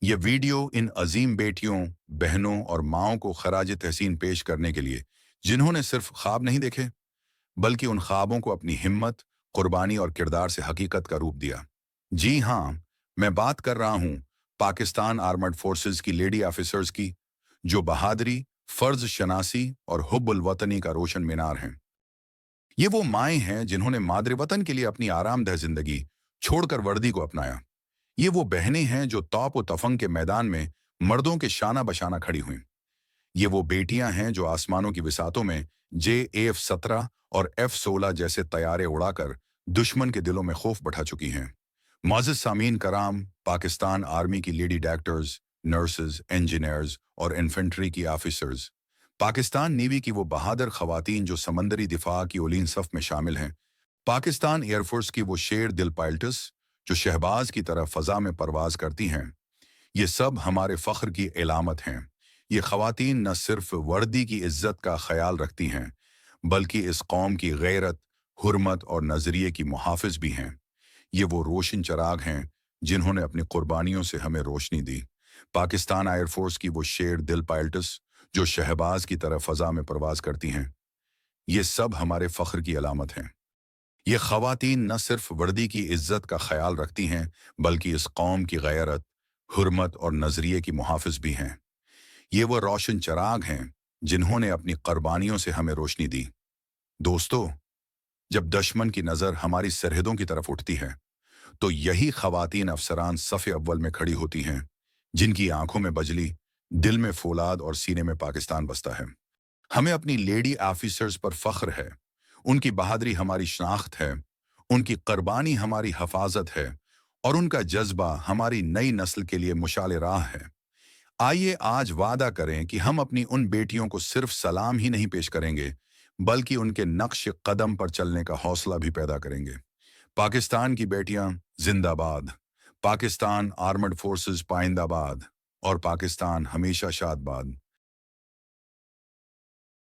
ये वीडियो इन अजीम बेटियों, बहनों और माँओं को खराज तहसीन पेश करने के लिए, जिन्होंने सिर्फ ख्वाब नहीं देखे, बल्कि उन ख्वाबों को अपनी हिम्मत, कुर्बानी और किरदार से हकीकत का रूप दिया। जी हाँ, मैं बात कर रहा हूँ पाकिस्तान आर्मर्ड फोर्सेस की लेडी ऑफिसर्स की, जो बहादुरी, फर्ज शनासी और हुब्बुल वतनी का रोशन मीनार हैं। ये वो माएँ हैं जिन्होंने मादरे वतन के लिए अपनी आरामदेह जिंदगी छोड़कर वर्दी को अपनाया। ये वो बहनें हैं जो तौप व तफंग के मैदान में मर्दों के शाना बशाना खड़ी हुईं। ये वो बेटियां हैं जो आसमानों की विसातों में JAF-17 और F-16 जैसे तैयारे उड़ाकर दुश्मन के दिलों में खौफ बढ़ा चुकी हैं। मोअज़्ज़ज़ सामीन कराम, पाकिस्तान आर्मी की लेडी डॉक्टर्स, नर्सेज, इंजीनियर्स और इन्फेंट्री की ऑफिसर्स, पाकिस्तान नेवी की वो बहादुर खवातीन जो समंदरी दिफा की ओलीन सफ में शामिल हैं, पाकिस्तान एयरफोर्स की वो शेर दिल पायलट्स जो शहबाज की तरह फजा में परवाज करती हैं, ये सब हमारे फ़ख्र की इलामत हैं। ये ख़वातीन न सिर्फ वर्दी की इज्जत का ख्याल रखती हैं, बल्कि इस कौम की गैरत, हुर्मत और नज़रिए की मुहाफ़िज़ भी हैं। ये वो रोशन चराग हैं जिन्होंने अपनी कुर्बानियों से हमें रोशनी दी। पाकिस्तान एयरफोर्स की वो शेर दिल पायलट्स जो शहबाज की तरह फ़ज़ा में परवाज करती हैं, ये सब हमारे फ़ख्र की अलामत हैं। ये ख़वातीन न सिर्फ वर्दी की इज्जत का ख्याल रखती हैं, बल्कि इस कौम की गैरत, हुर्मत और नज़रिए की मुहाफ़िज़ भी हैं। ये वो रोशन चराग हैं जिन्होंने अपनी कुर्बानियों से हमें रोशनी दी। दोस्तों, जब दुश्मन की नज़र हमारी सरहदों की तरफ उठती है, तो यही ख़वातीन अफसरान सफ़े अव्वल में खड़ी होती हैं, जिनकी आंखों में बजली, दिल में फौलाद और सीने में पाकिस्तान बसता है। हमें अपनी लेडी ऑफिसर्स पर फ़ख्र है। उनकी बहादुरी हमारी शनाख्त है, उनकी कुर्बानी हमारी हफाजत है और उनका जज्बा हमारी नई नस्ल के लिए मुशाल राह है। आइए आज वादा करें कि हम अपनी उन बेटियों को सिर्फ सलाम ही नहीं पेश करेंगे, बल्कि उनके नक्श कदम पर चलने का हौसला भी पैदा करेंगे। पाकिस्तान की बेटियां जिंदाबाद, पाकिस्तान आर्मर्ड फोर्सेस पाइंदाबाद और पाकिस्तान हमेशा शादबाद।